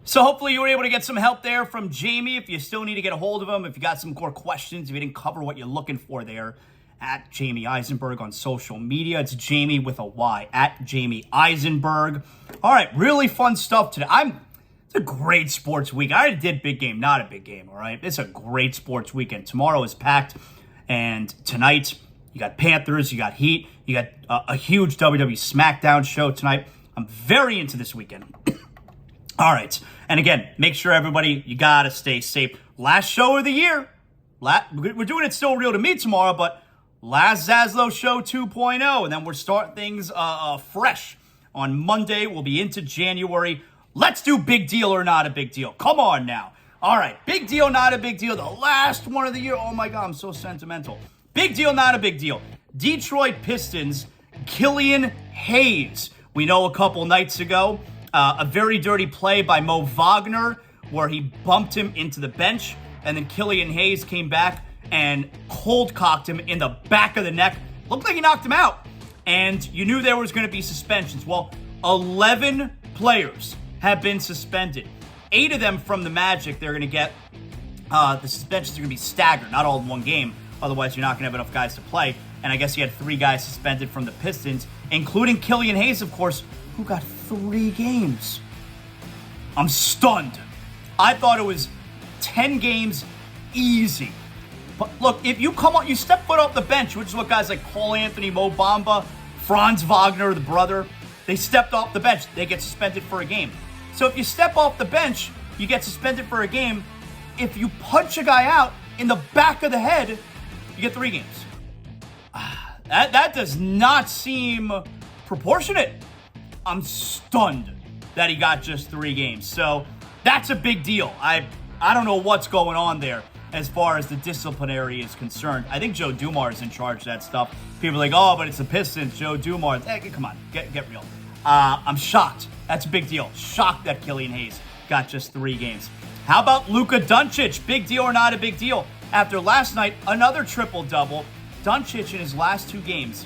So hopefully you were able to get some help there from Jamie. If you still need to get a hold of him, if you got some core questions, if you didn't cover what you're looking for there, at Jamie Eisenberg on social media. It's Jamie with a Y, at Jamie Eisenberg. All right, really fun stuff today. It's a great sports week. I already did big game, not a big game, all right? It's a great sports weekend. Tomorrow is packed, and tonight you got Panthers, you got Heat, you got a huge WWE SmackDown show tonight. I'm very into this weekend. All right, and again, make sure everybody, you got to stay safe. Last show of the year. We're doing it still real to me tomorrow, but last ZASLOW Show 2.0, and then we're starting things fresh. On Monday, we'll be into January. Let's do big deal or not a big deal. Come on now. All right, big deal, not a big deal. The last one of the year. Oh, my God, I'm so sentimental. Big deal, not a big deal. Detroit Pistons, Killian Hayes. We know a couple nights ago, a very dirty play by Mo Wagner where he bumped him into the bench, and then Killian Hayes came back and cold-cocked him in the back of the neck. Looked like he knocked him out. And you knew there was going to be suspensions. Well, 11 players have been suspended. 8 of them from the Magic. They're going to get, the suspensions are going to be staggered, not all in one game. Otherwise, you're not going to have enough guys to play. And I guess you had 3 guys suspended from the Pistons, including Killian Hayes, of course, who got 3 games. I'm stunned. I thought it was 10 games easy. But look, if you come on, you step foot off the bench, which is what guys like Cole Anthony, Mo Bamba, Franz Wagner, the brother, they stepped off the bench. They get suspended for a game. So if you step off the bench, you get suspended for a game. If you punch a guy out in the back of the head, you get 3 games. That does not seem proportionate. I'm stunned that he got just 3 games. So that's a big deal. I don't know what's going on there as far as the disciplinary is concerned. I think Joe Dumars is in charge of that stuff. People are like, oh, but it's the Pistons, Joe Dumars. Hey, come on, get real. I'm shocked. That's a big deal. Shocked that Killian Hayes got just 3 games. How about Luka Doncic? Big deal or not a big deal? After last night, another triple-double. Doncic in his last 2 games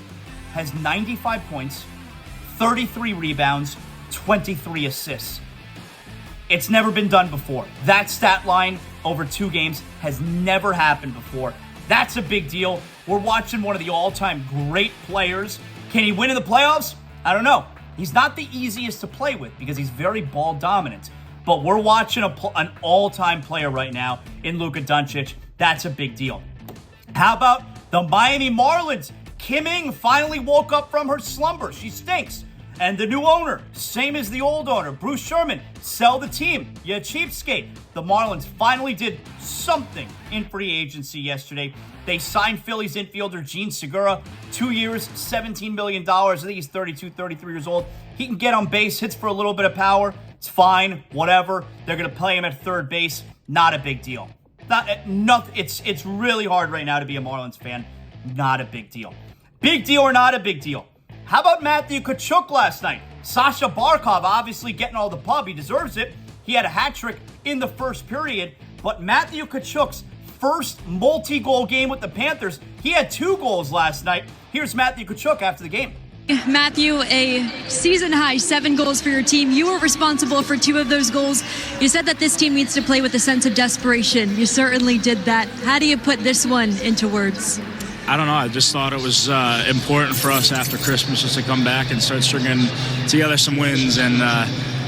has 95 points, 33 rebounds, 23 assists. It's never been done before. That stat line over 2 games has never happened before. That's a big deal. We're watching one of the all-time great players. Can he win in the playoffs? I don't know. He's not the easiest to play with because he's very ball dominant. But we're watching an all-time player right now in Luka Doncic. That's a big deal. How about the Miami Marlins? Kim Ng finally woke up from her slumber. She stinks. And the new owner, same as the old owner, Bruce Sherman, sell the team. You cheapskate. The Marlins finally did something in free agency yesterday. They signed Phillies infielder Gene Segura, 2 years, $17 million. I think he's 32, 33 years old. He can get on base, hits for a little bit of power. It's fine, whatever. They're going to play him at third base. Not a big deal. It's really hard right now to be a Marlins fan. Not a big deal. Big deal or not a big deal? How about Matthew Tkachuk last night? Sasha Barkov obviously getting all the pub. He deserves it. He had a hat trick in the first period. But Matthew Tkachuk's first multi-goal game with the Panthers, he had 2 goals last night. Here's Matthew Tkachuk after the game. Matthew, a season-high 7 goals for your team. You were responsible for 2 of those goals. You said that this team needs to play with a sense of desperation. You certainly did that. How do you put this one into words? I don't know. I just thought it was important for us after Christmas just to come back and start stringing together some wins. And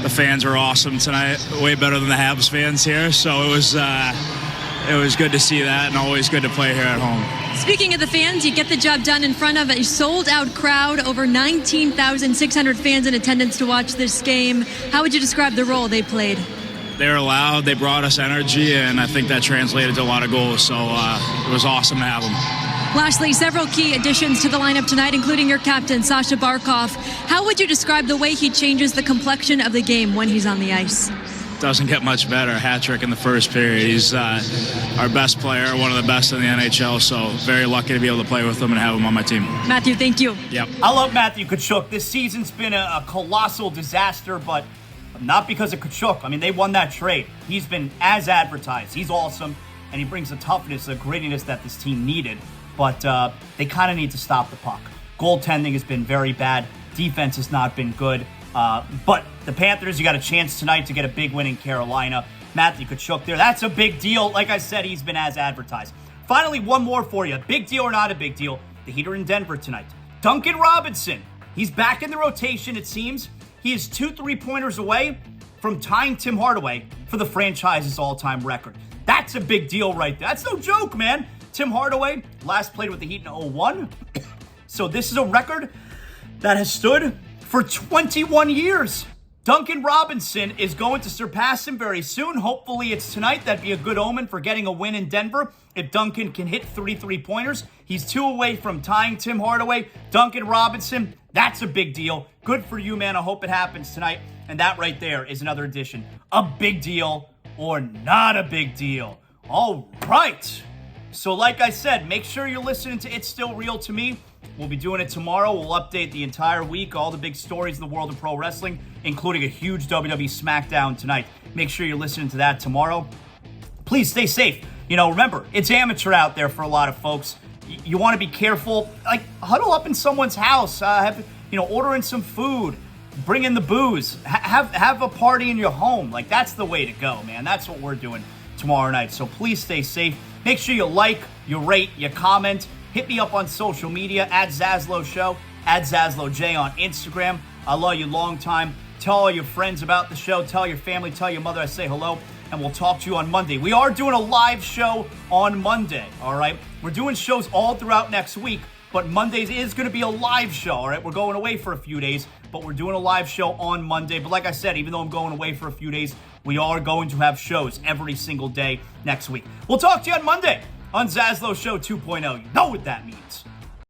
the fans were awesome tonight, way better than the Habs fans here. So it was good to see that, and always good to play here at home. Speaking of the fans, you get the job done in front of a sold-out crowd, over 19,600 fans in attendance to watch this game. How would you describe the role they played? They were loud, they brought us energy, and I think that translated to a lot of goals. So it was awesome to have them. Lastly, several key additions to the lineup tonight, including your captain, Sasha Barkov. How would you describe the way he changes the complexion of the game when he's on the ice? Doesn't get much better. Hat trick in the first period. He's our best player, one of the best in the NHL, so very lucky to be able to play with him and have him on my team. Matthew, thank you. Yep. I love Matthew Tkachuk. This season's been a colossal disaster, but not because of Tkachuk. I mean, they won that trade. He's been as advertised. He's awesome, and he brings the toughness, the grittiness that this team needed. But they kind of need to stop the puck. Goaltending has been very bad. Defense has not been good. But the Panthers, you got a chance tonight to get a big win in Carolina. Matthew Tkachuk there. That's a big deal. Like I said, he's been as advertised. Finally, one more for you. Big deal or not a big deal. The Heat are in Denver tonight. Duncan Robinson. He's back in the rotation, it seems. He is 2 3-pointers away from tying Tim Hardaway for the franchise's all-time record. That's a big deal right there. That's no joke, man. Tim Hardaway last played with the Heat in 2001. So this is a record that has stood for 21 years. Duncan Robinson is going to surpass him very soon. Hopefully it's tonight. That'd be a good omen for getting a win in Denver. If Duncan can hit 3 3-pointers, he's 2 away from tying Tim Hardaway. Duncan Robinson, that's a big deal. Good for you, man. I hope it happens tonight. And that right there is another edition. A big deal or not a big deal. All right. So like I said, make sure you're listening to It's Still Real to Me. We'll be doing it tomorrow. We'll update the entire week, all the big stories in the world of pro wrestling, including a huge WWE SmackDown tonight. Make sure you're listening to that tomorrow. Please stay safe. Remember, it's amateur out there for a lot of folks. You want to be careful. Like, huddle up in someone's house. Order in some food. Bring in the booze. Have a party in your home. Like, that's the way to go, man. That's what we're doing tomorrow night. So please stay safe. Make sure you like, you rate, you comment. Hit me up on social media, at ZASLOW Show, at ZASLOWJ on Instagram. I love you long time. Tell all your friends about the show. Tell your family. Tell your mother I say hello. And we'll talk to you on Monday. We are doing a live show on Monday, all right? We're doing shows all throughout next week, but Mondays is going to be a live show, all right? We're going away for a few days, but we're doing a live show on Monday. But like I said, even though I'm going away for a few days, we are going to have shows every single day next week. We'll talk to you on Monday on ZASLOW Show 2.0. You know what that means.